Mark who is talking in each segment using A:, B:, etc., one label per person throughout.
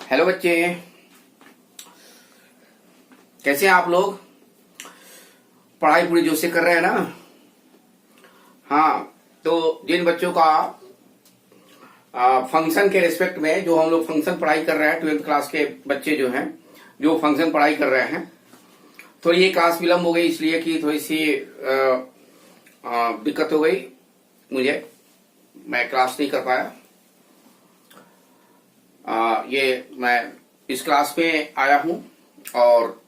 A: Hello बच्चे, कैसे हैं आप लोग? पढ़ाई पूरी जोश से कर रहे हैं ना? हाँ, तो जिन बच्चों का फंक्शन के रिस्पेक्ट में जो हम लोग फंक्शन पढ़ाई कर रहे हैं, 12th क्लास के बच्चे जो हैं जो फंक्शन पढ़ाई कर रहे हैं, तो ये क्लास विलम्ब हो गई इसलिए कि थोड़ी सी दिक्कत हो गई मुझे, मैं क्लास नहीं कर पाया। ये मैं इस क्लास में आया हूं और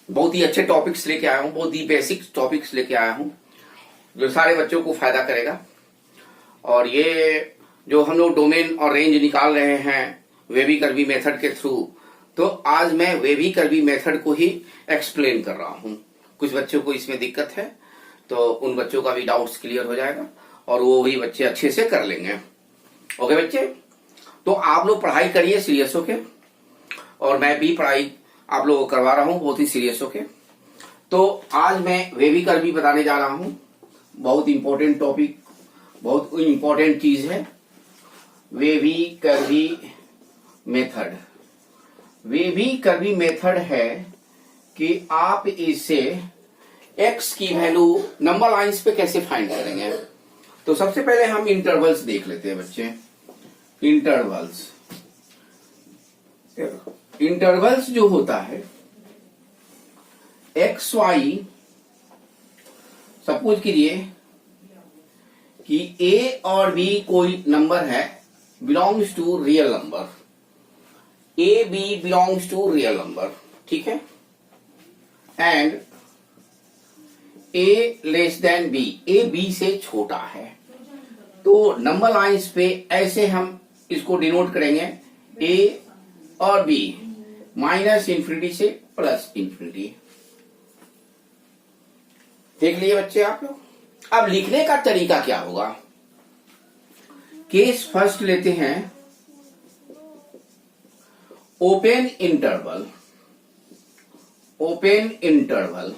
A: बहुत ही अच्छे टॉपिक्स लेके आया हूं, बहुत ही बेसिक टॉपिक्स लेके आया हूं जो सारे बच्चों को फायदा करेगा। और ये जो हम लोग डोमेन और रेंज निकाल रहे हैं वेबी कर्वी मेथड के थ्रू, तो आज मैं वेबी कर्वी मेथड को ही एक्सप्लेन कर रहा हूं। कुछ बच्चों को इसमें दिक्कत है तो उन बच्चों का भी डाउट्स क्लियर हो जाएगा और वो भी बच्चे अच्छे से कर लेंगे। ओके बच्चे, तो आप लोग पढ़ाई करिए सीरियस होके, और मैं भी पढ़ाई आप लोगों को करवा रहा हूं बहुत ही सीरियस होके। तो आज मैं वेबी कर्वी बताने जा रहा हूं, बहुत इंपॉर्टेंट टॉपिक, बहुत इंपॉर्टेंट चीज है Baby curvy method. Baby curvy method है कि आप इसे x की वैल्यू नंबर लाइंस पे कैसे फाइंड करेंगे। तो सबसे पहले हम इंटरवल्स देख लेते हैं बच्चे। इंटरवल्स जो होता है एक्स वाई, सपोज कीजिए कि a और b कोई नंबर है, belongs to real number, a b belongs to real number, ठीक है, and a less than b, a b से छोटा है। तो नंबर लाइंस पे ऐसे हम इसको डिनोट करेंगे a और b, माइनस इंफिनिटी से प्लस इंफिनिटी। देख लिए बच्चे आप लोग। अब लिखने का तरीका क्या होगा? केस फर्स्ट लेते हैं, ओपन इंटरवल। ओपन इंटरवल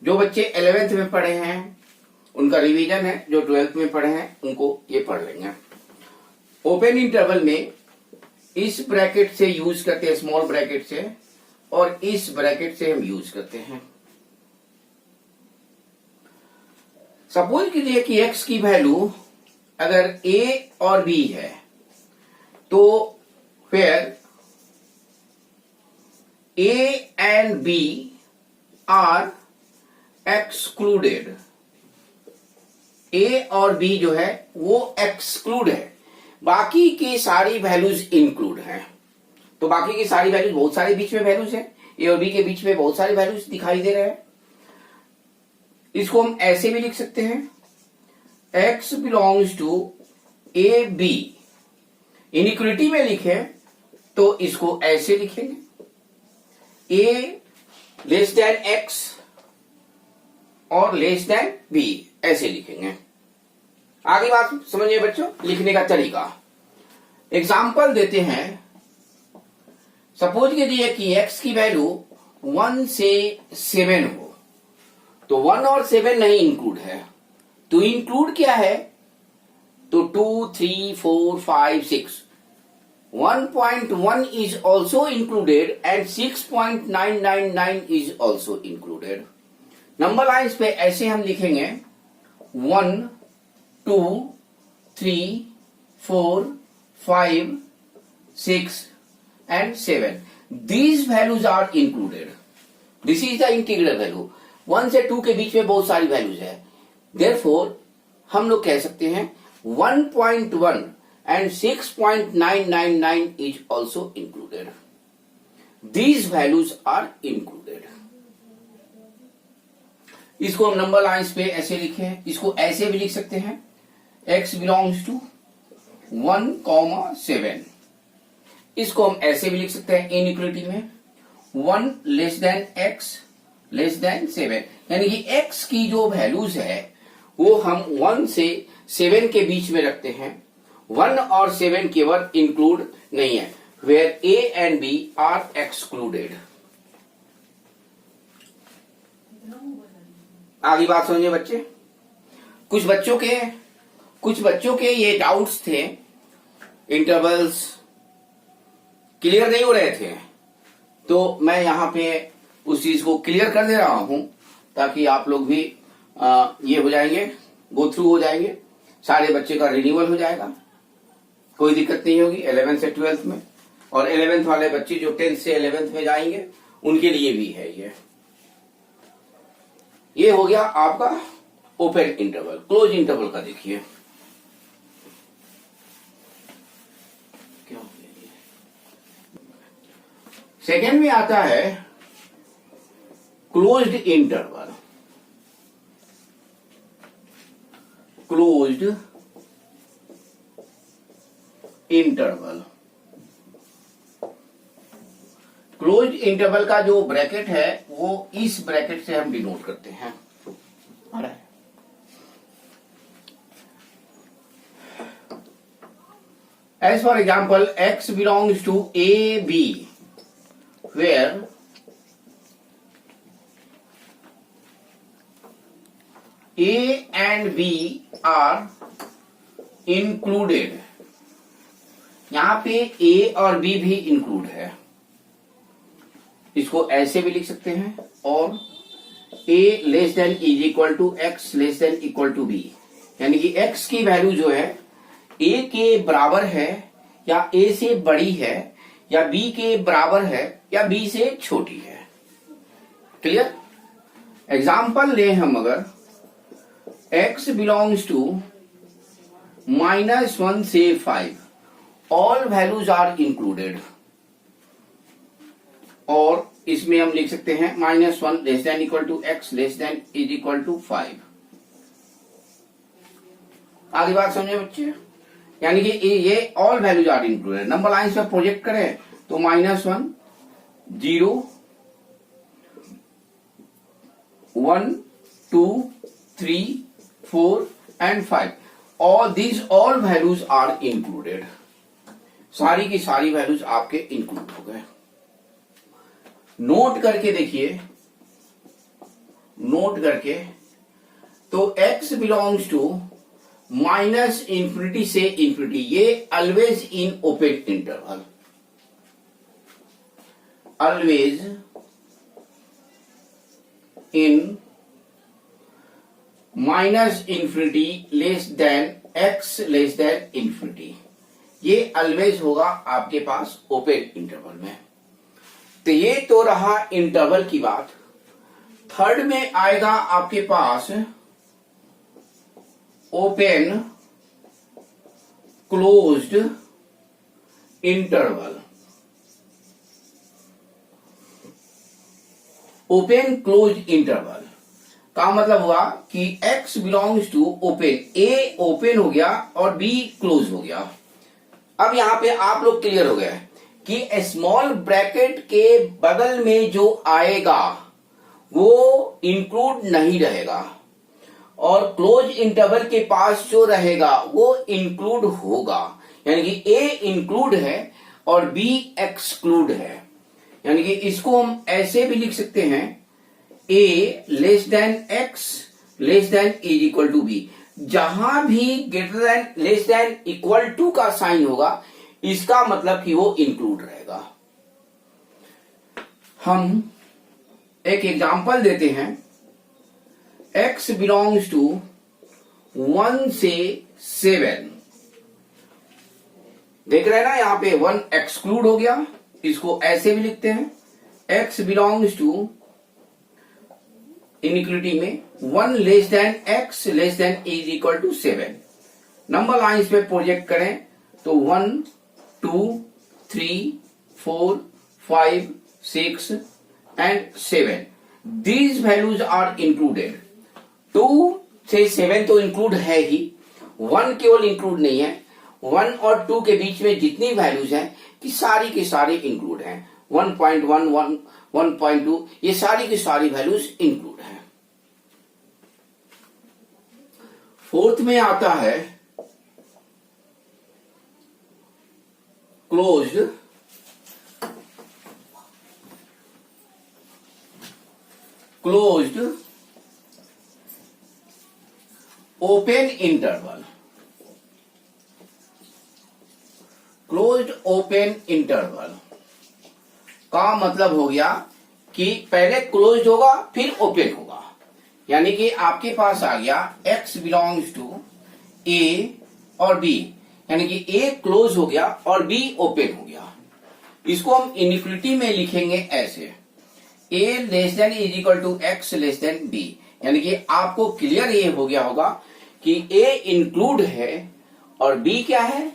A: जो बच्चे 11th में पढ़े हैं उनका रिवीजन है, जो 12th में पढ़े हैं उनको ये पढ़ लेंगे। ओपन इंटरवल में इस ब्रैकेट से यूज करते हैं, स्मॉल ब्रैकेट से, और इस ब्रैकेट से हम यूज करते हैं। सपोज कीजिए कि x की वैल्यू अगर a और b है, तो फिर a and b are excluded. a और b जो है वो एक्सक्लूड है, बाकी की सारी वैल्यूज इंक्लूड हैं। तो बाकी की सारी वैल्यूज, बहुत सारे बीच में वैल्यूज हैं, a और b के बीच में बहुत सारे वैल्यूज दिखाई दे रहे हैं। इसको हम ऐसे भी लिख सकते हैं, x belongs to a b। Inequality में लिखे तो इसको ऐसे लिखेंगे, a लेस देन x और लेस देन b, ऐसे लिखेंगे। आगे बात समझिए बच्चों, लिखने का तरीका। एग्जाम्पल देते हैं, सपोज कीजिए कि x की वैल्यू 1 से 7 हो, तो 1 और 7 नहीं इंक्लूड है, तो इंक्लूड क्या है? तो 2, 3, 4, 5, 6। 1.1 is also included and 6.999 is also included। Number lines पे ऐसे हम लिखेंगे 1, 2, 3, 4, 5, 6 and 7। These values are included। This is the integral value। 1 से 2 के बीच में बहुत सारी वैल्यूज है, therefore हम लोग कह सकते हैं 1.1 and 6.999 is also included। These values are included। इसको हम नंबर लाइंस पे ऐसे लिखे हैं, इसको ऐसे भी लिख सकते हैं, x बिलोंग्स टू 1,7। इसको हम ऐसे भी लिख सकते हैं इनइक्वालिटी में, 1 less than x less then 7, यानी कि x की जो वैल्यूज है वो हम 1 से 7 के बीच में रखते हैं। 1 और 7 केवल इंक्लूड नहीं है, where a and b are excluded. आगे बात समझिए बच्चे। कुछ बच्चों के ये डाउट्स थे इंटरवल्स क्लियर नहीं हो रहे थे, तो मैं यहाँ पे उस चीज को क्लियर कर दे रहा हूं ताकि आप लोग भी ये हो जाएंगे, गो थ्रू हो जाएंगे, सारे बच्चे का रिन्यूअल हो जाएगा, कोई दिक्कत नहीं होगी 11th से 12th में। और 11th वाले बच्चे जो 10th से 11th में जाएंगे उनके लिए भी है ये हो गया आपका ओपन इंटरवल। क्लोज इंटरवल का देखिए क्या हो गया। सेकेंड में आता है closed interval. Closed interval, closed interval का जो ब्रैकेट है वो इस ब्रैकेट से हम डिनोट करते हैं। As for example, x belongs to A, B, where A and B are included। यहां पे A और B भी इंक्लूड है, इसको ऐसे भी लिख सकते हैं, और A less than is equal to X less than equal to B, यानी कि x की वैल्यू जो है A के बराबर है या A से बड़ी है या B के बराबर है या B से छोटी है। क्लियर? एग्जाम्पल ले हम, अगर x बिलोंग्स टू -1 से 5, ऑल वैल्यूज आर इंक्लूडेड, और इसमें हम लिख सकते हैं -1 less than equal to X less than is equal to 5। आगे बात समझे बच्चे? यानी कि ये all values are included. Number lines पे प्रोजेक्ट करें तो -1, 0, 1, 2, 3, 4 and 5, all these all values are included। सारी की सारी वैल्यूज आपके इंक्लूड हो गए। नोट करके देखिए, नोट करके, तो x बिलोंग्स टू -∞ से इंफिनिटी, ये always in open interval, always in -∞ less than x less then infinity, ये ऑलवेज होगा आपके पास ओपन इंटरवल में। तो ये तो रहा इंटरवल की बात। थर्ड में आएगा आपके पास open closed interval. Open closed interval का मतलब हुआ कि x belongs to open, A open हो गया और B क्लोज हो गया। अब यहां पे आप लोग क्लियर हो गए कि स्मॉल ब्रैकेट के बगल में जो आएगा वो इंक्लूड नहीं रहेगा, और क्लोज इंटरवल के पास जो रहेगा वो इंक्लूड होगा, यानी कि A इंक्लूड है और B एक्सक्लूड है। यानी कि इसको हम ऐसे भी लिख सकते हैं, A less than x less than is equal to B, जहां भी greater than less than equal to का साइन होगा इसका मतलब कि वो इंक्लूड रहेगा। हम एक एग्जांपल देते हैं, x बिलोंग्स टू 1 से 7, देख रहे हैं ना, यहां पे 1 एक्सक्लूड हो गया, इसको ऐसे भी लिखते हैं, x बिलोंग्स टू इनइक्वलिटी में 1 less than x less than is equal to 7। Number lines पे प्रोजेक्ट करें तो 1, 2, 3, 4, 5, 6 and 7, these values are included। 2 से 7 तो इंक्लूड है ही, 1 केवल इंक्लूड नहीं है। 1 और 2 के बीच में जितनी वैल्यूज हैं कि सारी की सारी इंक्लूड हैं, 1.1, 1.2, ये सारी की सारी वैल्यूज इंक्लूड हैं। फोर्थ में आता है closed open interval. Closed open interval का मतलब हो गया कि पहले क्लोज होगा फिर ओपन होगा, यानी कि आपके पास आ गया x बिलोंग्स टू ए और बी, यानी कि ए क्लोज हो गया और बी ओपन हो गया। इसको हम इनइक्वालिटी में लिखेंगे ऐसे, A less than is equal to X less than B, यानी कि आपको क्लियर ये हो गया होगा कि ए इंक्लूड है और बी क्या है,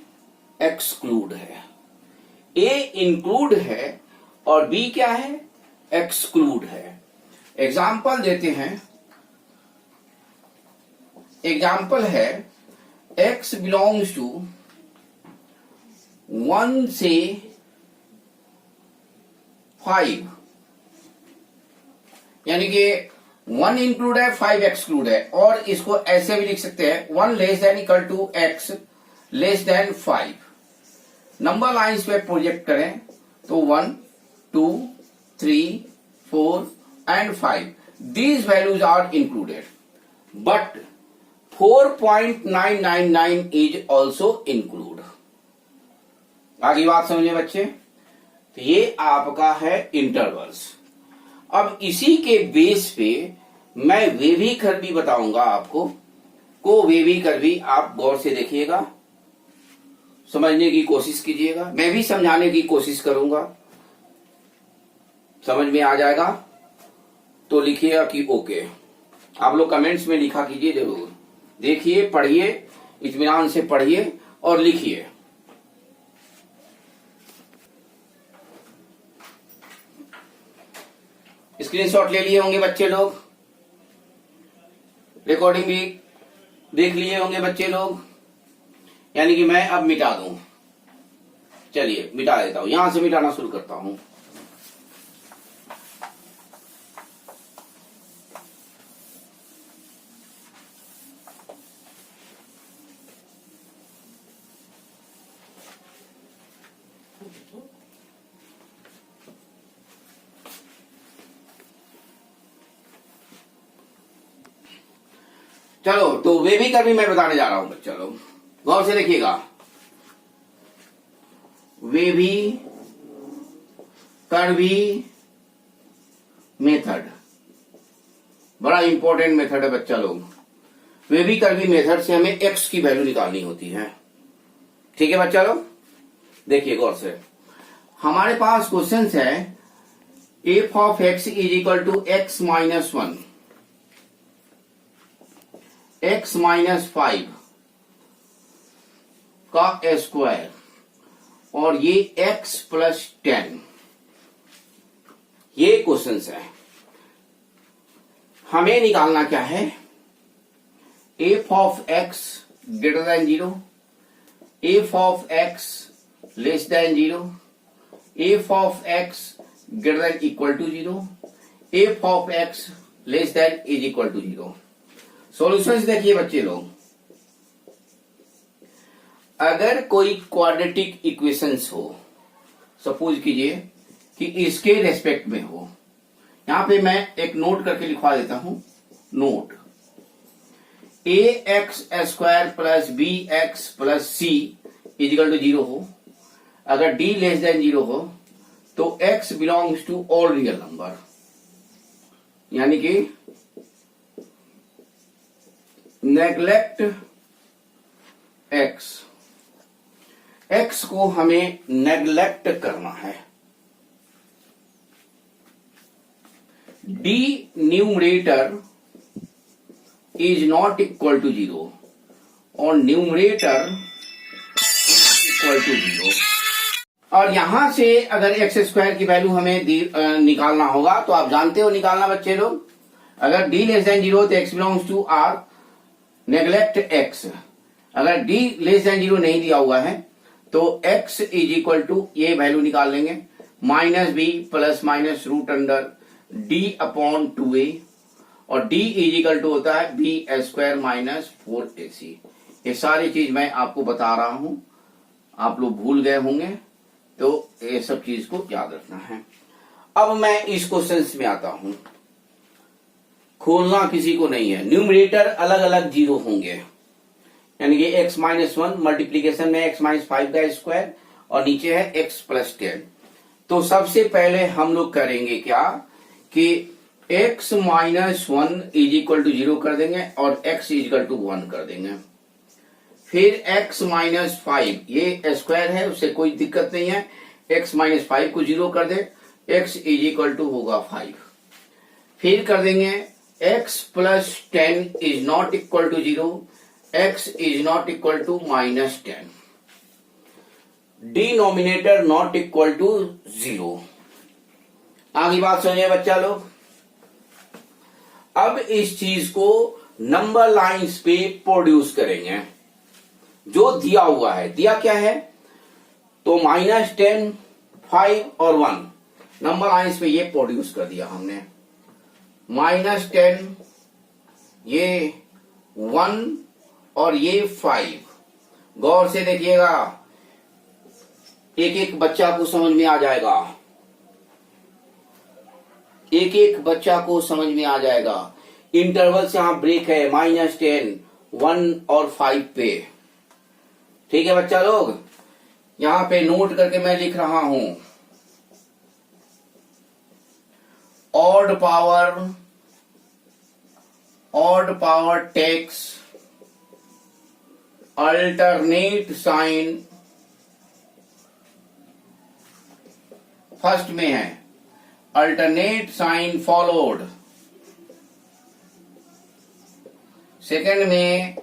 A: एक्सक्लूड है। ए इंक्लूड है और बी क्या है, एक्सक्लूड है। एग्जाम्पल देते हैं, एग्जाम्पल है x बिलोंग्स टू 1 से 5, यानी कि 1 इंक्लूड है 5 एक्सक्लूड है, और इसको ऐसे भी लिख सकते हैं 1 less than equal to x less than 5। Number lines पे प्रोजेक्ट करें तो 1 2 3 4 and 5 these values are included but 4.999 is also include। आगे बात समझे बच्चे, तो ये आपका है इंटरवल्स। अब इसी के बेस पे मैं वेवी कर्व भी बताऊंगा आपको, को वेवी कर्व भी आप गौर से देखिएगा, समझने की कोशिश कीजिएगा, मैं भी समझाने की कोशिश करूंगा, समझ में आ जाएगा तो लिखिएगा कि ओके। आप लोग कमेंट्स में लिखा कीजिए जरूर, देखिए पढ़िए, इत्मीनान से पढ़िए और लिखिए। स्क्रीनशॉट ले लिए होंगे बच्चे लोग, रिकॉर्डिंग भी देख लिए होंगे बच्चे लोग, यानी कि मैं अब मिटा दूं। चलिए मिटा देता हूं, यहां से मिटाना शुरू करता हूं। चलो तो वेवी कर्व भी मैं बताने जा रहा हूं बच्चा लोग, गौर से देखिएगा। वेवी कर्वी मेथड बड़ा इंपॉर्टेंट मेथड है बच्चा लोग। वेवी कर्वी मेथड से हमें एक्स की वैल्यू निकालनी होती है, ठीक है बच्चा लोग। देखिए गौर से, हमारे पास क्वेश्चन है F of X is equal to X minus 1 x minus 5 का स्क्वायर और ये x प्लस 10, ये क्वेश्चन है। हमें निकालना क्या है, F of x greater than 0, F of x less than 0, F of x greater than equal to 0, F of x less than is equal to 0। Solutions देखिए बच्चे लोग, अगर कोई क्वाड्रेटिक इक्वेशंस हो, सपोज कीजिए कि इसके रेस्पेक्ट में हो, यहां पे मैं एक नोट करके लिखवा देता हूं, note A X square plus B X plus C is equal to 0 हो, अगर डी लेस देन 0 हो तो X belongs to all real number, यानी कि नेग्लेक्ट एक्स, एक्स को हमें नेग्लेक्ट करना है। D numerator is not equal to 0 और न्यूमरेटर इक्वल टू 0। और यहां से अगर एक्स स्क्वायर की वैल्यू हमें निकालना होगा तो आप जानते हो निकालना बच्चे लोग, अगर डी लेस देन 0 तो X belongs to R, neglect X. अगर डी लेस देन 0 नहीं दिया हुआ है तो x इज इक्वल टू ये वैल्यू निकाल लेंगे, minus B plus minus root under D upon 2a, और d इज इक्वल टू होता है बी स्क्वायर माइनस 4ac। ये सारी चीज मैं आपको बता रहा हूं, आप लोग भूल गए होंगे तो ये सब चीज को याद रखना है। अब मैं इस क्वेश्चन में आता हूं, खोलना किसी को नहीं है, न्यूमरेटर अलग अलग 0 होंगे, यानी कि x माइनस 1 मल्टीप्लीकेशन में x माइनस 5 का स्क्वायर और नीचे है x प्लस 10। तो सबसे पहले हम लोग करेंगे क्या कि x minus 1 is equal to 0 कर देंगे और x इज इक्वल टू 1 कर देंगे। फिर x माइनस 5, ये स्क्वायर है उससे कोई दिक्कत नहीं है, x माइनस 5 को 0 कर दे, x इज इक्वल टू होगा 5। फिर कर देंगे x plus 10 is not equal to 0, x is not equal to minus 10, denominator not equal to 0। आगे बात समझिए बच्चा लोग। अब इस चीज को नंबर लाइंस पे प्रोड्यूस करेंगे जो दिया हुआ है। दिया क्या है? तो माइनस 10, 5 और 1 नंबर लाइंस पे ये प्रोड्यूस कर दिया हमने। माइनस 10, ये 1 और ये 5। गौर से देखिएगा, एक एक बच्चा को समझ में आ जाएगा, एक एक बच्चा को समझ में आ जाएगा। इंटरवल से यहां ब्रेक है माइनस 10, 1 और 5 पे। ठीक है बच्चा लोग, यहां पे नोट करके मैं लिख रहा हूं odd power takes alternate sign. First में है अल्टरनेट साइन फॉलोड, सेकंड में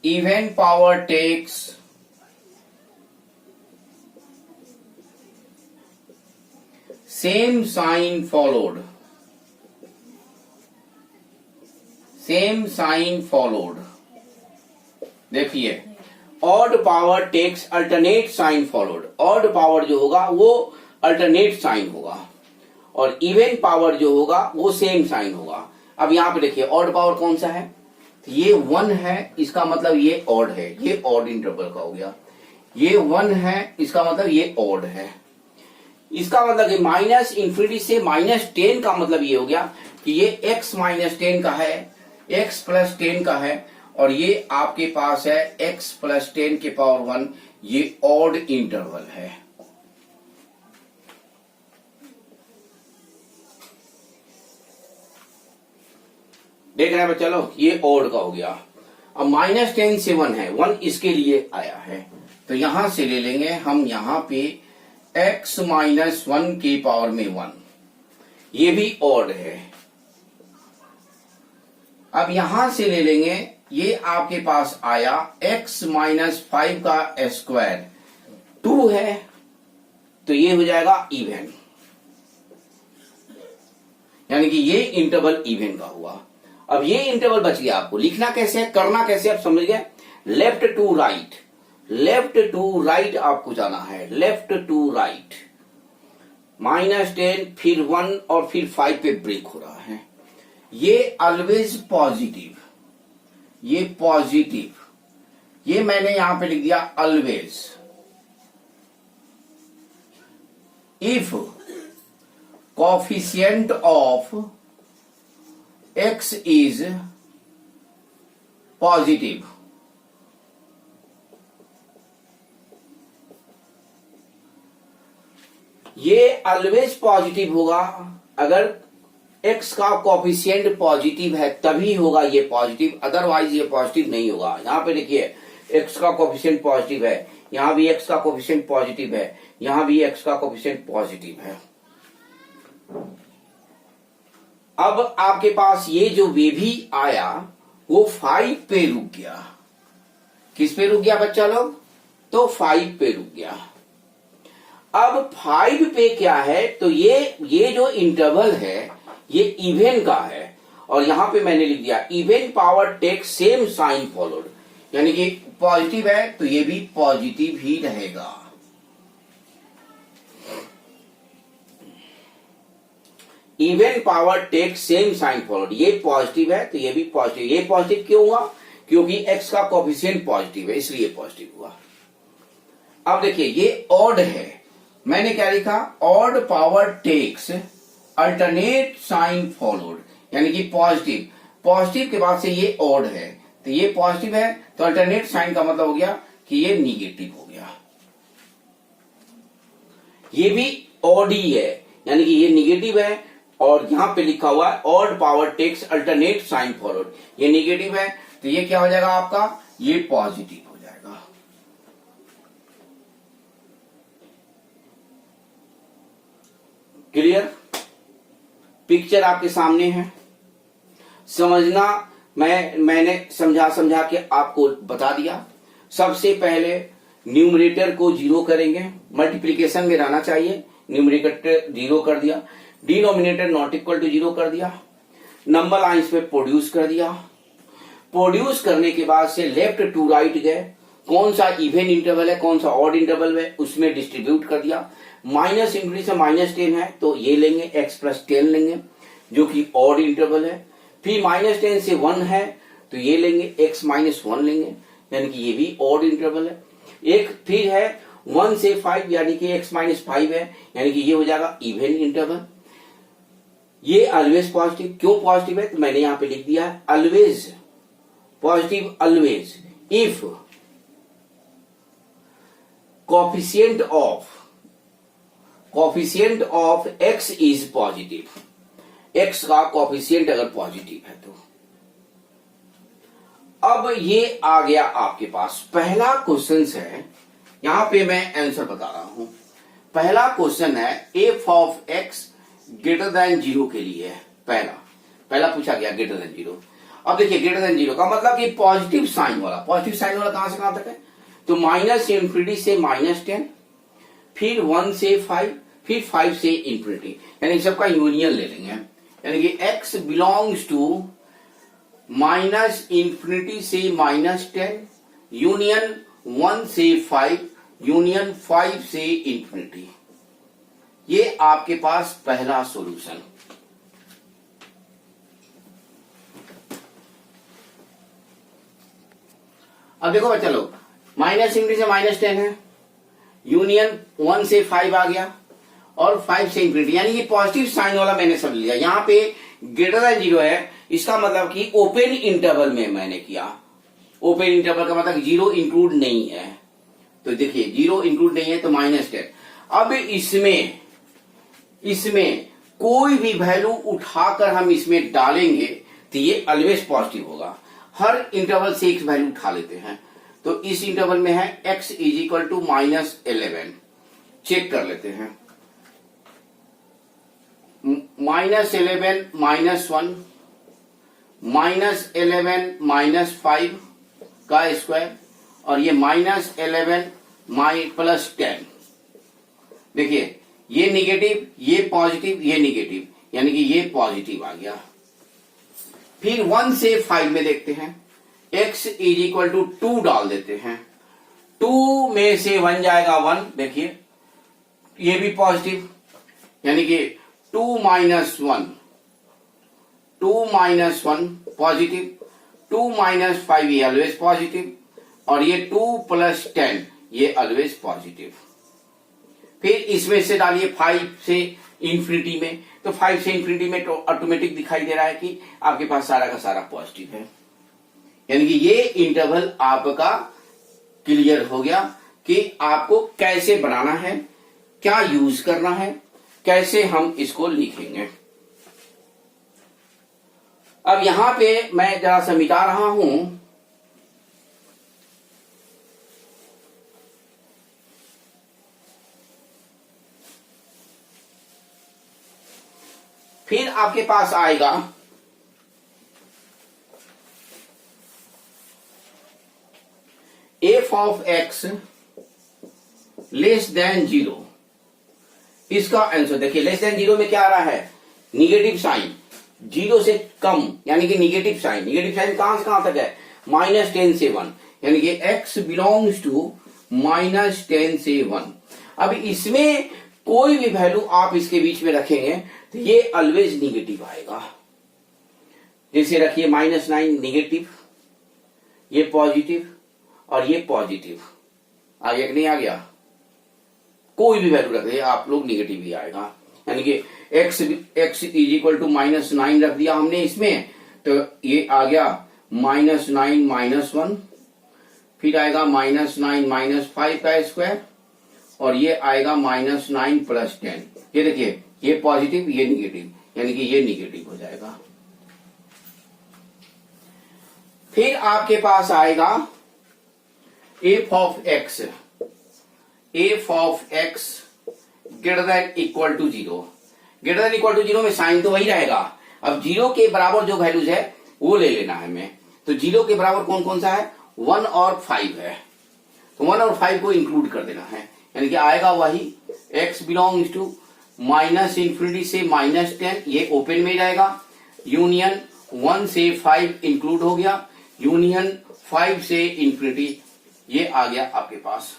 A: even power takes same sign followed, same sign followed. देखिए, odd power takes alternate sign followed. Odd power जो होगा वो अल्टरनेट साइन होगा और इवन पावर जो होगा वो सेम साइन होगा। अब यहां पे देखिए ऑड पावर कौन सा है? ये 1 है, इसका मतलब ये ऑड है, ये ऑड इंटरवल का हो गया। ये 1 है, इसका मतलब ये ऑड है। इसका मतलब कि माइनस इंफिनिटी से माइनस 10 का मतलब ये हो गया कि ये x माइनस 10 का है, x प्लस 10 का है और ये आपके पास है x प्लस 10 के पावर 1। ये ऑड इंटरवल है। देख रहे हैं बच्चा लोग, ये ऑड का हो गया। अब माइनस 10 से 1 है, 1 इसके लिए आया है, तो यहां से ले लेंगे हम यहां पे x माइनस 1 की पावर में 1, ये भी ऑड है। अब यहां से ले लेंगे, ये आपके पास आया x माइनस 5 का स्क्वायर 2 है, तो ये हो जाएगा इवन, यानी कि ये इंटरवल इवन का हुआ। अब ये इंटरवल बच गया। आपको लिखना कैसे है, करना कैसे, आप समझ गए। Left to right, left to right आपको जाना है, लेफ्ट टू राइट। माइनस 10 फिर 1 और फिर 5 पे ब्रेक हो रहा है। ये ऑलवेज पॉजिटिव, ये पॉजिटिव, ये मैंने यहां पे लिख दिया always. If coefficient of x is positive, ये ऑलवेज पॉजिटिव होगा। अगर x का कोफिशिएंट पॉजिटिव है तभी होगा ये पॉजिटिव, अदरवाइज ये पॉजिटिव नहीं होगा। यहां पे देखिए x का कोफिशिएंट पॉजिटिव है, यहां भी x का कोफिशिएंट पॉजिटिव है, यहां भी x का कोफिशिएंट पॉजिटिव है। अब आपके पास ये जो वेवी आया वो 5 पे रुक गया। किस पे रुक गया बच्चा लोग? तो 5 पे रुक गया। अब 5 पे क्या है? तो ये जो इंटरवल है ये इवन का है और यहां पे मैंने लिख दिया even power take same sign followed, यानी कि पॉजिटिव है तो ये भी पॉजिटिव ही रहेगा। Even power take same sign followed, ये पॉजिटिव है तो ये भी पॉजिटिव। ये पॉजिटिव क्यों हुआ? क्योंकि x का कोफिशिएंट पॉजिटिव है, इसलिए पॉजिटिव हुआ। अब देखिए ये ऑड है, मैंने क्या लिखा? Odd power takes alternate sign followed, यानी कि पॉजिटिव, पॉजिटिव के बाद से ये ऑड है तो ये पॉजिटिव है, तो अल्टरनेट साइन का मतलब हो गया कि ये निगेटिव हो गया। ये भी ऑड ही है, यानी कि ये निगेटिव है और यहां पे लिखा हुआ है odd power takes alternate sign forward, ये निगेटिव है तो ये क्या हो जाएगा आपका, ये पॉजिटिव हो जाएगा। क्लियर? पिक्चर आपके सामने है, समझना मैंने समझा के आपको बता दिया। सबसे पहले न्यूमरेटर को जीरो करेंगे, मल्टीप्लिकेशन में रहना चाहिए, न्यूमरेटर जीरो कर दिया, denominator not equal to zero कर दिया, नंबर लाइंस पे प्रोड्यूस कर दिया। प्रोड्यूस करने के बाद से लेफ्ट टू राइट गए, कौन सा इवन इंटरवल है कौन सा ऑड इंटरवल है उसमें डिस्ट्रीब्यूट कर दिया। माइनस इंफिनिटी से -10 है तो ये लेंगे x+10 लेंगे जो कि ऑड इंटरवल है। फिर -10 से 1 है तो ये लेंगे x-1 लेंगे, यानी कि ये भी ऑड इंटरवल है। एक फिर है 1 से 5 यानी कि x-5 है, यानी कि ये हो जाएगा इवन इंटरवल। ये ऑलवेज पॉजिटिव, क्यों पॉजिटिव है तो मैंने यहां पे लिख दिया है always positive, always if coefficient of x is positive, x का कोफिशिएंट अगर पॉजिटिव है तो। अब ये आ गया आपके पास पहला क्वेश्चन है, यहां पे मैं आंसर बता रहा हूं। पहला क्वेश्चन है f of x greater than 0 के लिए है, पहला पूछा गया ग्रेटर देन 0। अब देखिए ग्रेटर देन 0 का मतलब कि पॉजिटिव साइन वाला कहां से कहां तक है, तो माइनस इंफिनिटी से -10, फिर 1 से 5, फिर 5 से इंफिनिटी, यानी सबका यूनियन ले लेंगे, यानी कि x belongs to minus infinity से -10 यूनियन 1 से 5 यूनियन 5 से इंफिनिटी। ये आपके पास पहला सॉल्यूशन। अब देखो बच्चा लोग, माइनस इंफिनिटी से -10 है, यूनियन 1 से 5 आ गया और 5 से इंफिनिटी, यानी कि पॉजिटिव साइन वाला मैंने सब लिया। यहां पे ग्रेटर देन 0 है, इसका मतलब कि ओपन इंटरवल में मैंने किया। ओपन इंटरवल का मतलब 0 इंक्लूड नहीं है, तो देखिए 0 इंक्लूड नहीं है तो -10। अब इसमें कोई भी वैल्यू उठाकर हम इसमें डालेंगे तो ये ऑलवेज पॉजिटिव होगा। हर इंटरवल से एक वैल्यू उठा लेते हैं, तो इस इंटरवल में है x is equal to -11, check कर लेते हैं। -11 -1 -11 -5 का स्क्वायर और ये -11 +10। देखिए ये निगेटिव, ये पॉजिटिव, ये निगेटिव, यानी कि ये पॉजिटिव आ गया। फिर 1 से 5 में देखते हैं, x इज इक्वल टू 2 डाल देते हैं, 2 में से 1 जाएगा 1, देखिए ये भी पॉजिटिव, यानी कि 2 - 1 पॉजिटिव, 2 - 5 ये ऑलवेज पॉजिटिव और ये 2 + 10 ये ऑलवेज पॉजिटिव। फिर इसमें से डालिए 5 से इंफिनिटी में, तो 5 से इंफिनिटी में तो ऑटोमेटिक दिखाई दे रहा है कि आपके पास सारा का सारा पॉजिटिव है, यानी कि ये इंटरवल आपका क्लियर हो गया कि आपको कैसे बनाना है, क्या यूज करना है, कैसे हम इसको लिखेंगे। अब यहां पे मैं जरा सा मिटा रहा हूं, फिर आपके पास आएगा f of x less than 0। इसका आंसर देखिए, लेस देन 0 में क्या आ रहा है, निगेटिव साइन, 0 से कम यानी कि निगेटिव साइन कहां से कहां तक है, -10 से 1, यानी कि x बिलोंग्स टू -10 से 1। अब इसमें कोई भी वैल्यू आप इसके बीच में रखेंगे तो ये ऑलवेज निगेटिव आएगा। जैसे रखिए -9 निगेटिव, ये पॉजिटिव और ये पॉजिटिव आ गया कि नहीं आ गया, कोई भी वैल्यू रख दिए आप लोग निगेटिव ही आएगा, यानी कि x इज इक्वल टू -9 रख दिया हमने इसमें, तो ये आ गया -9 -1, फिर आएगा -9 -5 का स्क्वायर और ये आएगा -9 + 10। ये देखिए, ये पॉजिटिव, ये निगेटिव, यानी कि ये निगेटिव हो जाएगा। फिर आपके पास आएगा f of x greater than equal to 0। Greater than equal to 0 में साइन तो वही रहेगा। अब 0 के बराबर जो वैल्यूज है वो ले लेना है हमें। तो 0 के बराबर कौन कौन सा है? 1 और 5 है, तो 1 और 5 को इंक्लूड कर देना है, यानी कि आएगा वही x बिलोंग्स टू -∞ से -10, ये ओपन में रहेगा। यूनियन 1 से 5 इंक्लूड हो गया, यूनियन 5 से इंफिनिटी, ये आ गया आपके पास।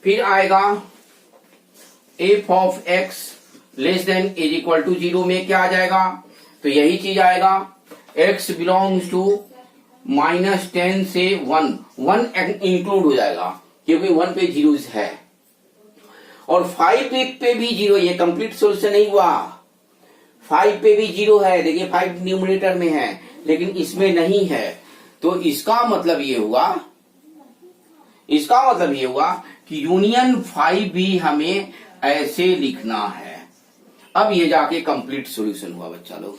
A: फिर आएगा f of x less than is equal to 0 में क्या आ जाएगा? तो यही चीज आएगा, x बिलोंग्स टू -10 से 1 इंक्लूड हो जाएगा क्योंकि 1 पे 0 है, और 5 पे भी 0। ये कंप्लीट सोल्यूशन नहीं हुआ, 5 पे भी 0 है। देखिए 5 न्यूमरेटर में है लेकिन इसमें नहीं है, तो इसका मतलब ये हुआ कि यूनियन 5 भी हमें ऐसे लिखना है। अब ये जाके कंप्लीट सॉल्यूशन हुआ बच्चा लोग,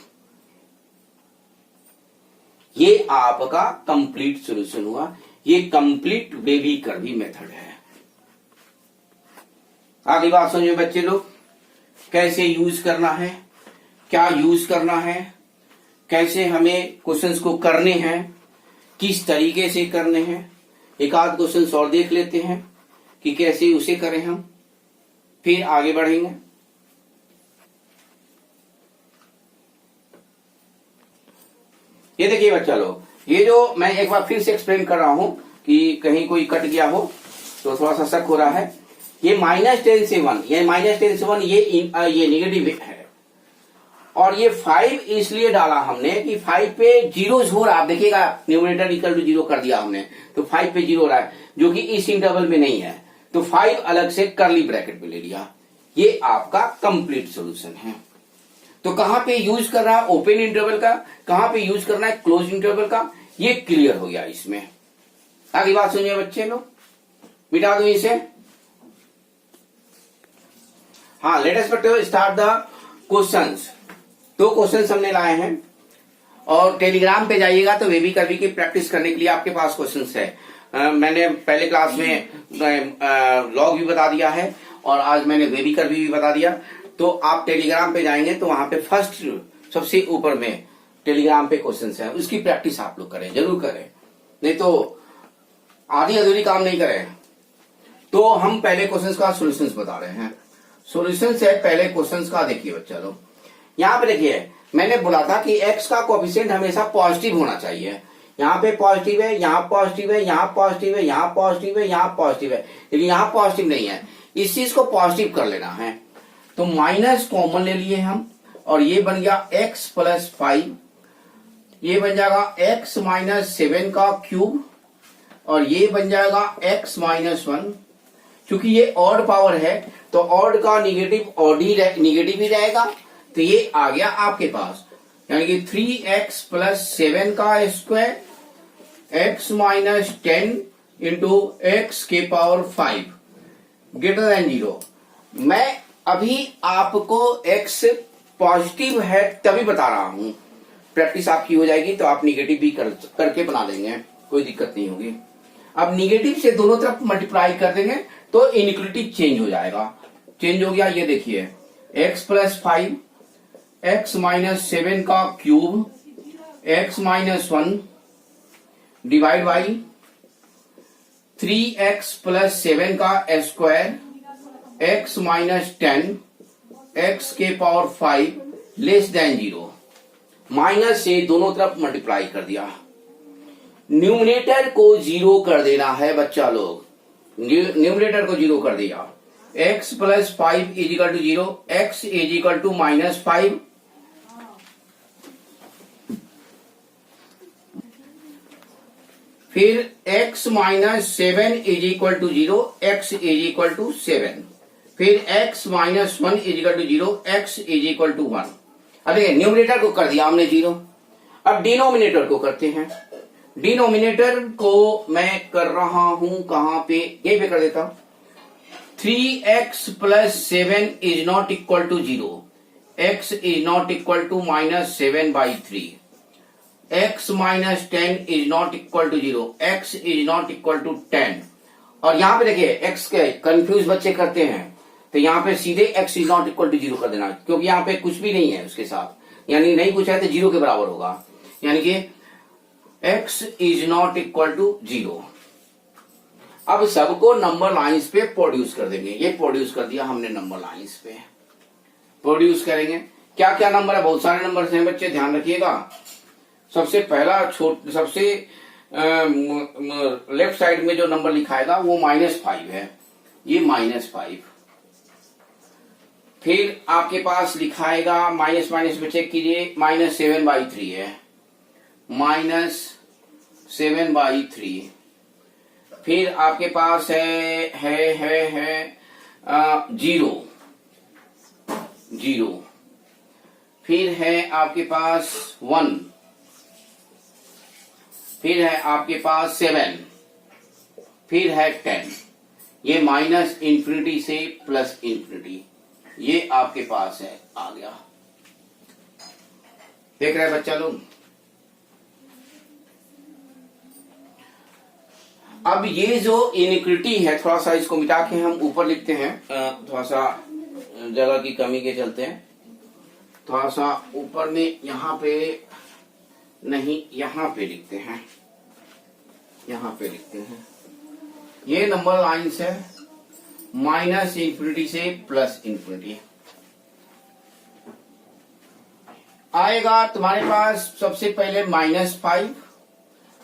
A: ये आपका कंप्लीट सॉल्यूशन हुआ। ये कंप्लीट बेबी कर्वी मेथड है। आगे बात समझो बच्चे लोग, कैसे यूज करना है, क्या यूज करना है, कैसे हमें क्वेश्चंस को करने हैं, किस तरीके से करने हैं। एक आध क्वेश्चन और देख लेते हैं कि कैसे उसे करें हम, फिर आगे बढ़ेंगे। ये देखिए बच्चा लोग, ये जो मैं एक बार फिर से एक्सप्लेन कर रहा हूं कि कहीं कोई कट गया हो तो थोड़ा सा शक हो रहा है। ये -10 से 1, ये -10 से 1 ये निगेटिव है, और ये 5 इसलिए डाला हमने कि 5 पे 0 हो रहा है। आप देखिएगा न्यूमरेटर इक्वल टू 0 कर दिया हमने, तो 5 पे 0 हो रहा है जो कि इस इंटरवल में नहीं है, तो 5 अलग से कर्ली ब्रैकेट में ले लिया। ये आपका कंप्लीट सॉल्यूशन है। तो कहां पे यूज कर रहा है ओपन इंटरवल का, कहां पे यूज करना है क्लोज इंटरवल का, ये क्लियर हो गया इसमें। अगली बात सुनिए बच्चे लोग, मिटा दो इसे। हाँ, let us start the questions. 2 questions हमने लाए हैं, और टेलीग्राम पे जाइएगा तो बेबी कर्वी की प्रैक्टिस करने के लिए आपके पास क्वेश्चंस है। मैंने पहले क्लास में लॉग भी बता दिया है और आज मैंने बेबी कर्वी भी बता दिया। तो आप टेलीग्राम पे जाएंगे तो वहां पे फर्स्ट सबसे ऊपर में टेलीग्राम पे क्वेश्चंस है, उसकी प्रैक्टिस आप लोग करें, जरूर करें, नहीं तो आधी अधूरी काम नहीं करें। तो हम पहले क्वेश्चंस का सॉल्यूशंस बता रहे हैं। सॉल्यूशंस है पहले क्वेश्चंस का। देखिए बच्चा लोग, यहाँ पे देखिए मैंने बोला था कि x का कोएफिशिएंट हमेशा पॉजिटिव होना चाहिए। यहाँ पे पॉजिटिव है, यहाँ पॉजिटिव है, यहाँ पॉजिटिव है, यहाँ पॉजिटिव है, यहाँ पॉजिटिव है, लेकिन यहाँ पॉजिटिव नहीं है। इस चीज को पॉजिटिव कर लेना है, तो माइनस कॉमन ले लिए हम, और ये बन गया x + 5, ये बन जाएगा x - 7 का क्यूब, और ये बन जाएगा x - 1। क्योंकि ये ऑड पावर है तो ऑड का निगेटिव ही रहेगा, तो ये आ गया आपके पास, यानी कि 3x + 7 का स्क्वायर x - 10 इंटू x के पावर 5 ग्रेटर देन 0। मैं अभी आपको x पॉजिटिव है तभी बता रहा हूं, प्रैक्टिस आपकी हो जाएगी तो आप निगेटिव भी करके बना देंगे, कोई दिक्कत नहीं होगी। अब निगेटिव से दोनों तरफ मल्टीप्लाई कर देंगे तो इनइक्वालिटी चेंज हो जाएगा। चेंज हो गया, ये देखिए x + 5 x - 7 का cube x - 1 divide by 3x + 7 का स्क्वायर x - 10 x के पावर 5 लेस देन 0। माइनस से दोनों तरफ मल्टीप्लाई कर दिया। न्यूमरेटर को 0 कर देना है बच्चा लोग, न्यूमरेटर को 0 कर दिया। x + 5 = 0, x = -5, फिर x - 7 = 0, x = 7, फिर x - 1 = 0, x = 1। अब देखिए न्यूमरेटर को कर दिया हमने 0। अब डिनोमिनेटर को करते हैं। डिनोमिनेटर को मैं कर रहा हूं कहां पे, यहीं पे कर देता हूं। 3x plus 7 is not equal to 0, x is not equal to -7/3, x minus 10 is not equal to 0, x is not equal to 10। और यहां पे देखिए x के कंफ्यूज बच्चे करते हैं, तो यहां पे सीधे x is not equal to 0 कर देना, क्योंकि यहां पे कुछ भी नहीं है उसके साथ, यानी नहीं कुछ है तो 0 के बराबर होगा, यानी कि x is not equal to 0। अब सबको नंबर लाइंस पे प्रोड्यूस कर देंगे, ये प्रोड्यूस कर दिया हमने नंबर लाइंस पे, प्रोड्यूस करेंगे। क्या क्या नंबर है, बहुत सारे नंबर हैं बच्चे, ध्यान रखिएगा। सबसे पहला सबसे लेफ्ट साइड में जो नंबर लिखाएगा वो -5 है, ये -5। फिर आपके पास लिखाएगा माइनस माइनस में चेक कीजिए, -7/3 है, -7/3। फिर आपके पास है 0। फिर है आपके पास 1, फिर है आपके पास 7, फिर है 10। ये -∞ से +∞, ये आपके पास है, आ गया। देख रहे हैं बच्चा लोग। अब ये जो इनइक्विटी है, थोड़ा सा इसको मिटा के हम ऊपर लिखते हैं, थोड़ा सा जगह की कमी के चलते हैं, थोड़ा सा ऊपर में यहां पे नहीं, यहां पे लिखते हैं, यहां पे लिखते हैं। ये नंबर लाइन्स है -∞ से +∞। आएगा तुम्हारे पास सबसे पहले -5,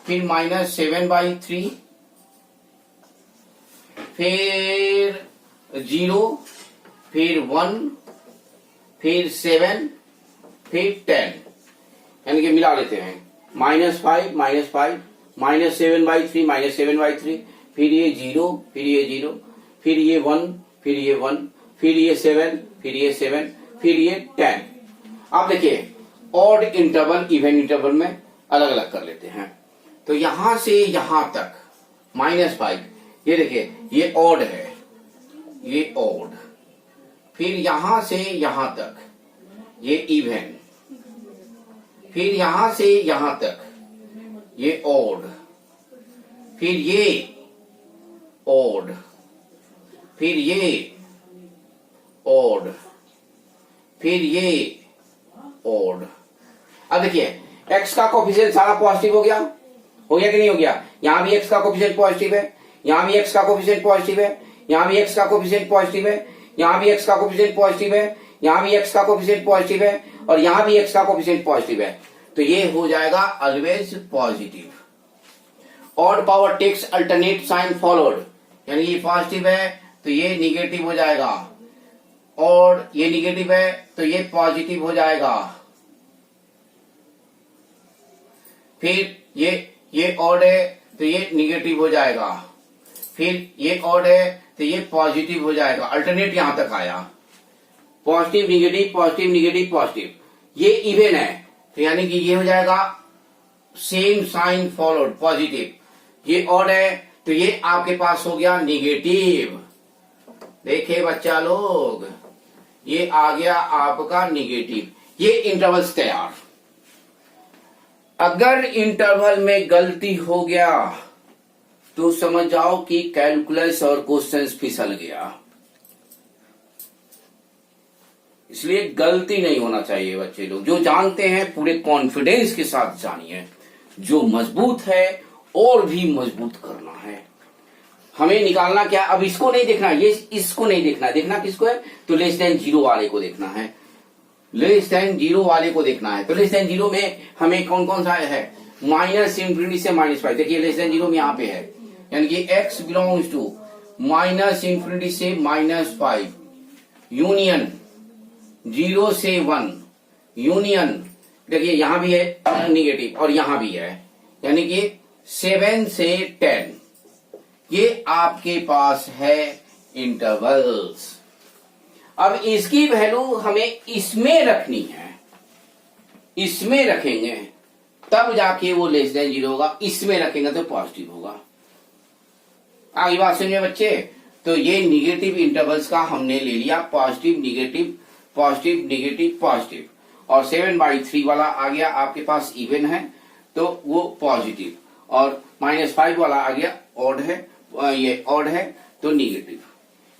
A: फिर -7/3, फिर 0, फिर 1, फिर 7, फिर 10, यानी कि मिला लेते हैं, -5, -5, -7/3, -7/3, फिर ये 0, फिर ये 0, फिर ये 1, फिर ये 1, फिर ये 7, फिर ये 7, फिर ये 10। अब देखिए ऑड इंटरवल इवन इंटरवल में अलग अलग कर लेते हैं। तो यहां से यहां तक -5, ये देखिए ये ऑड है, ये ऑड। फिर यहां से यहां तक ये इवन, फिर यहां से यहां तक ये ऑड, फिर ये ऑड, फिर ये ऑड, फिर ये ऑड। अब देखिए x का कोफिशिएंट सारा पॉजिटिव हो गया कि नहीं हो गया? यहां भी x का कोफिशिएंट पॉजिटिव है, यहां भी x का कोफिशिएंट पॉजिटिव है, यहां भी x का कोफिशिएंट पॉजिटिव है, यहां भी x का कोफिशिएंट पॉजिटिव है, यहां भी x का कोफिशिएंट पॉजिटिव है, और यहां भी x का कोफिशिएंट पॉजिटिव है। तो ये हो जाएगा always positive. Odd power takes alternate sign followed, यानी ये पॉजिटिव है तो ये निगेटिव हो जाएगा, और ये निगेटिव है तो ये पॉजिटिव हो जाएगा। फिर ये ऑड है तो ये निगेटिव हो जाएगा, फिर ये ऑड है तो ये पॉजिटिव हो जाएगा। अल्टरनेट यहां तक आया, positive negative positive negative positive. ये इवन है तो यानी कि ये हो जाएगा सेम साइन फॉलोड पॉजिटिव। ये ऑड है तो ये आपके पास हो गया निगेटिव। देखिए बच्चा लोग, ये आ गया आपका निगेटिव। ये इंटरवल्स तैयार। अगर इंटरवल में गलती हो गया तो समझ जाओ कि कैलकुलस और क्वेश्चंस फिसल गया। इसलिए गलती नहीं होना चाहिए बच्चे लोग। जो जानते हैं पूरे कॉन्फिडेंस के साथ जानिए। जो मजबूत है और भी मजबूत करना है। हमें निकालना क्या, अब इसको नहीं देखना, ये इसको नहीं देखना। देखना किसको है, तो लेस देन 0 वाले को देखना है। लेस देन 0 वाले को देखना है। तो लेस देन 0 में हमें कौन कौन सा है, -∞ से -5। देखिए लेस देन 0 में यहां पे है, यानी कि x बिलोंग्स टू -∞ से -5 यूनियन 0 से 1 यूनियन। देखिए यहां भी है निगेटिव और यहां भी है, यानी कि 7 से 10। ये आपके पास है इंटरवल्स। अब इसकी वैल्यू हमें इसमें रखनी है, इसमें रखेंगे तब जाके वो लेस देन 0 होगा। इसमें रखेंगे तो पॉजिटिव होगा। आगे बात सुनिए बच्चे। तो ये निगेटिव इंटरवल्स का हमने ले लिया, positive negative positive negative positive, और 7/3 वाला आ गया आपके पास इवन है तो वो पॉजिटिव, और -5 वाला आ गया ऑड है, ये ऑड है तो निगेटिव।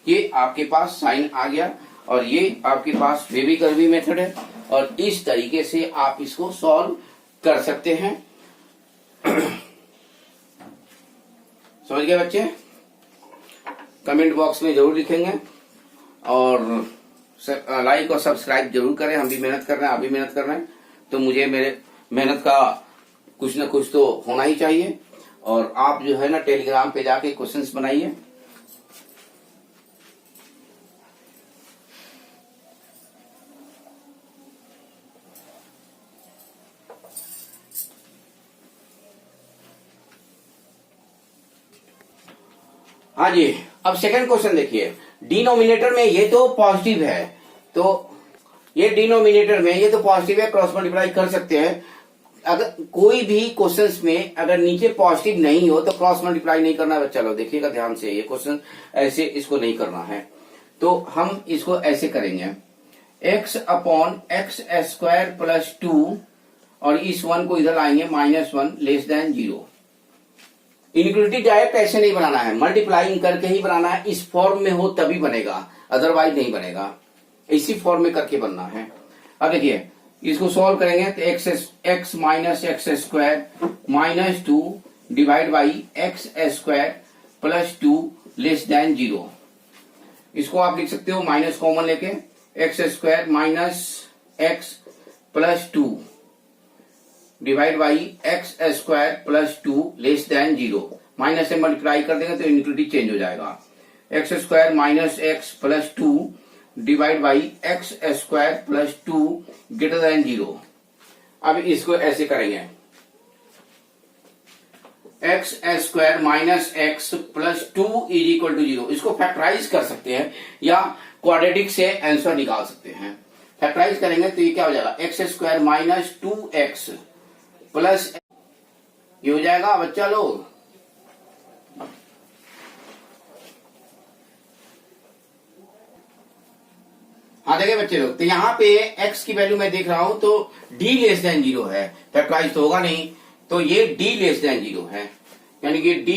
A: ये आपके पास साइन आ गया, और ये आपके पास वेबी कर्वी मेथड है, और इस तरीके से आप इसको सॉल्व कर सकते हैं। समझ गए बच्चे? कमेंट बॉक्स में जरूर लिखेंगे, और लाइक और सब्सक्राइब जरूर करें। हम भी मेहनत कर रहे हैं, आप भी मेहनत कर रहे हैं, तो मुझे मेरे मेहनत का कुछ ना कुछ तो होना ही चाहिए। और आप जो है ना टेलीग्राम पे जाके क्वेश्चंस बनाइए। हाँ जी, अब सेकंड क्वेश्चन देखिए। डिनोमिनेटर में ये तो पॉजिटिव है, तो ये डिनोमिनेटर में ये तो पॉजिटिव है, क्रॉस मल्टीप्लाई कर सकते हैं। अगर कोई भी क्वेश्चंस में अगर नीचे पॉजिटिव नहीं हो तो क्रॉस मल्टीप्लाई नहीं करना है। चलो देखिएगा ध्यान से, ये क्वेश्चन ऐसे इसको नहीं करना है, तो हम इसको ऐसे करेंगे, x/x² + 2, और इस 1 को इधर लाएंगे -1 <0। इनइक्वालिटी डायरेक्ट ऐसे नहीं बनाना है, मल्टीप्लाइंग करके ही बनाना है। इस फॉर्म में हो तभी बनेगा, अदरवाइज नहीं बनेगा। इसी फॉर्म में करके बनना है। अब देखिए इसको सॉल्व करेंगे तो x - x² - 2 divide by x² + 2 <0। इसको आप लिख सकते हो माइनस कॉमन लेके, x² - x + 2 divide by x² + 2 <0। Minus से मल्टीप्लाई कर देंगे तो इनइक्वालिटी चेंज हो जाएगा। x² - x + 2 divide by x² + 2 <0। अब इसको ऐसे करेंगे, x² - x + 2 = 0। इसको फैक्टराइज कर सकते हैं या क्वाड्रेटिक से आंसर निकाल सकते हैं। फैक्टराइज करेंगे तो ये क्या हो जाएगा, x² - 2x प्लस ये हो जाएगा बच्चा लोग। हाँ देखिए बच्चे लोग, तो यहाँ पे x की वैल्यू मैं देख रहा हूं तो d <0 है, फैक्टराइज तो होगा नहीं, तो ये d <0 है, यानी कि d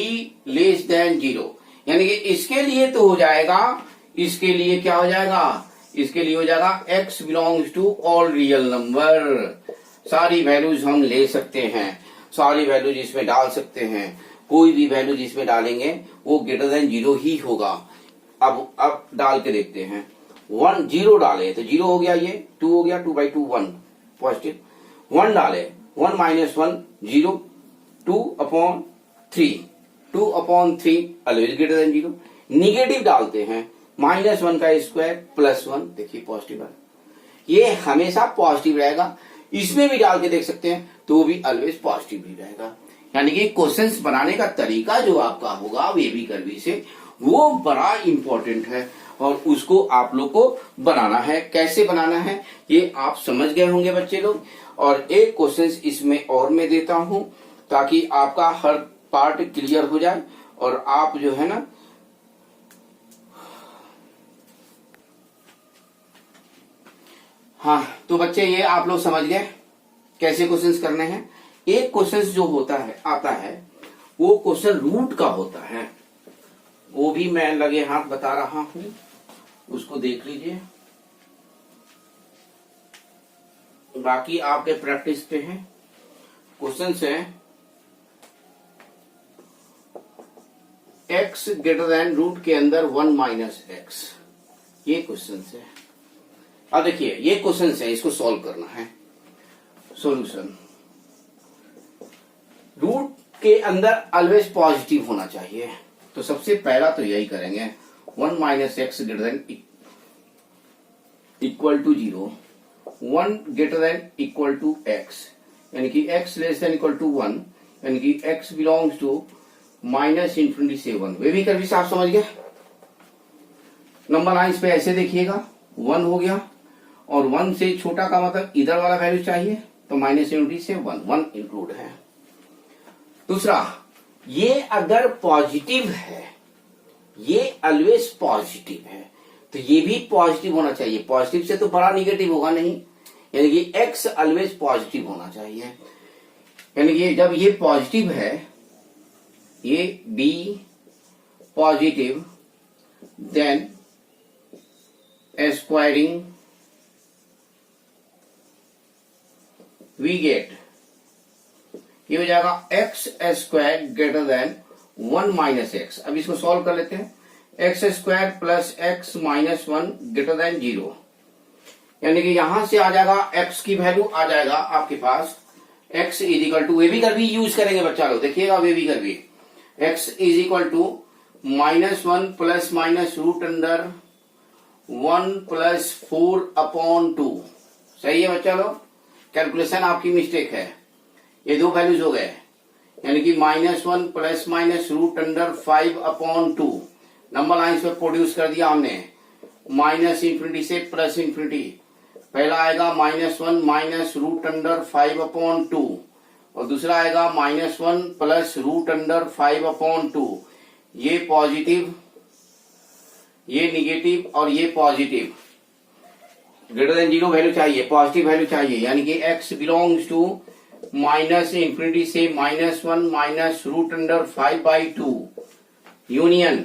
A: <0, यानी कि इसके लिए तो हो जाएगा, इसके लिए क्या हो जाएगा, इसके लिए हो जाएगा x belongs to all real number. सारी वैल्यूज हम ले सकते हैं, सारी वैल्यूज इसमें डाल सकते हैं, कोई भी वैल्यू जिसमें डालेंगे वो <0 ही होगा। अब डाल के देखते हैं, 1 0 डाले तो 0 हो गया, ये 2 हो गया, 2/2 1 पॉजिटिव। 1 डाले 1 - 1 0, 2/3 2/3 ऑलवेज <0। निगेटिव डालते हैं, -1 का स्क्वायर +1, देखिए पॉजिटिव है, ये हमेशा पॉजिटिव रहेगा। इसमें भी डाल के देख सकते हैं तो वो भी ऑलवेज पॉजिटिव ही रहेगा। यानी कि क्वेश्चंस बनाने का तरीका जो आपका होगा वेबी कर्वी से, वो बड़ा इंपॉर्टेंट है, और उसको आप लोग को बनाना है। कैसे बनाना है ये आप समझ गए होंगे बच्चे लोग। और एक क्वेश्चन इसमें और मैं देता हूं ताकि आपका हर पार्ट क्लियर हो जाए, और आप जो है ना हाँ, तो बच्चे ये आप लोग समझ गए कैसे क्वेश्चंस करने हैं। एक क्वेश्चन जो होता है आता है वो क्वेश्चन रूट का होता है, वो भी मैं लगे हाथ बता रहा हूं, उसको देख लीजिए। बाकी आपके प्रैक्टिस पे है। क्वेश्चन है x <, रूट के अंदर 1 - x, ये क्वेश्चन है। अब देखिए ये क्वेश्चन है, इसको सॉल्व करना है। सॉल्यूशन, रूट के अंदर ऑलवेज पॉजिटिव होना चाहिए, तो सबसे पहला तो यही करेंगे, 1 - x = 0, 1 > x, यानी कि x < 1, यानी कि x बिलोंग्स टू -∞ से 1। वे भी कर्वी साफ समझ गए। नंबर लाइन्स पे ऐसे देखिएगा, 1 हो गया, और 1 से छोटा का मतलब इधर वाला वैल्यू चाहिए, तो -∞ से 1 इंक्लूड है। दूसरा, ये अगर पॉजिटिव है ये ऑलवेज पॉजिटिव है, तो ये भी पॉजिटिव होना चाहिए। पॉजिटिव से तो बड़ा निगेटिव होगा नहीं, यानी कि x ऑलवेज पॉजिटिव होना चाहिए। यानी कि जब ये पॉजिटिव है, ये b positive, then squaring we get, ये हो जाएगा X square greater than 1 minus X. अब इसको सॉल्व कर लेते हैं। X square plus X minus 1 greater than 0, यानी कि यहां से आ जाएगा x की वैल्यू आ जाएगा आपके पास x इज इक्वल टू, वे भी कर भी यूज करेंगे बच्चा लोग, देखिएगा वे भी कर भी, x is equal to -1 plus minus root under 1 plus 4/2। सही है बच्चा लोग, कैलकुलेशन आपकी मिस्टेक है, ये दो वैल्यूज हो गए, यानी कि -1 plus minus root under 5/2 number lines पे प्रोड्यूस कर दिया हमने, माइनस इंफिनिटी से प्लस इंफिनिटी। पहला आएगा -1 माइनस रूट अंडर 5/2 और दूसरा आएगा -1 प्लस रूट अंडर 5/2। ये पॉजिटिव, ये निगेटिव और ये पॉजिटिव, ग्रेटर देन 0 वैल्यू चाहिए, पॉजिटिव वैल्यू चाहिए, यानी कि x belongs to minus infinity से -1 minus root under 5/2 union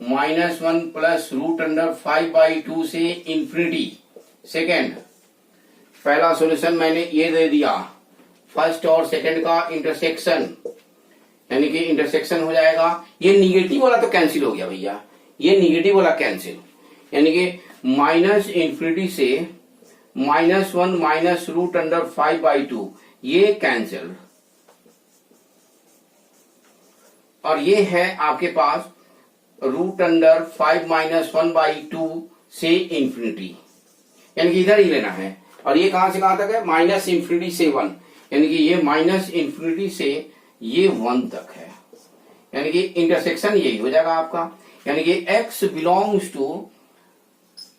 A: -1 plus root under 5/2 से इंफिनिटी। सेकेंड, पहला सॉल्यूशन मैंने ये दे दिया, फर्स्ट और सेकेंड का इंटरसेक्शन, यानी कि इंटरसेक्शन हो जाएगा, ये निगेटिव वाला तो कैंसिल हो गया भैया, ये निगेटिव वाला कैंसिल, यानी कि माइनस इंफिनिटी से -1 माइनस रूट अंडर 5/2 ये कैंसिल, और ये है आपके पास रूट अंडर 5 माइनस 1/2 से इंफिनिटी, यानी कि इधर ही लेना है। और ये कहां से कहां तक है, माइनस इंफिनिटी से 1, यानी कि ये माइनस इंफिनिटी से ये 1 तक है, यानी कि इंटरसेक्शन यही हो जाएगा आपका, यानी कि x belongs to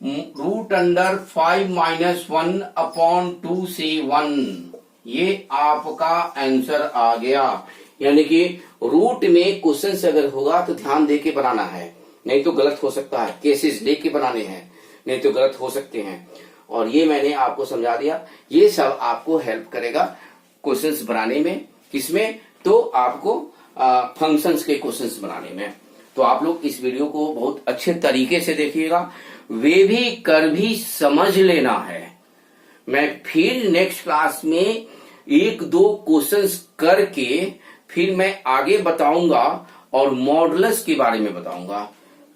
A: root under 5 minus 1/2 से 1, ये आपका आंसर आ गया। यानी कि रूट में क्वेश्चन अगर होगा तो ध्यान दे के बनाना है, नहीं तो गलत हो सकता है, केसेस देख के बनाने हैं, नहीं तो गलत हो सकते हैं। और ये मैंने आपको समझा दिया, ये सब आपको हेल्प करेगा क्वेश्चंस बनाने में, किसमें, तो आपको फंक्शंस के क्वेश्चंस बनाने में। तो आप लोग इस वीडियो को बहुत अच्छे तरीके से देखिएगा, वे भी कर भी समझ लेना है। मैं फिर नेक्स्ट क्लास में 1-2 क्वेश्चंस करके फिर मैं आगे बताऊंगा और मॉडुलस के बारे में बताऊंगा,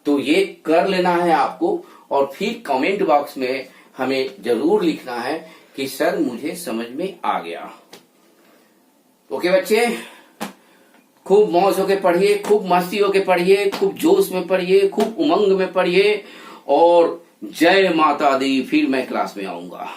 A: तो ये कर लेना है आपको। और फिर कमेंट बॉक्स में हमें जरूर लिखना है कि सर मुझे समझ में आ गया। ओके बच्चे, खूब मौज होके पढ़िए, खूब मस्ती होके पढ़िए, खूब जोश में पढ़िए, खूब उमंग में पढ़िए, और जय माता दी। फिर मैं क्लास में आऊंगा।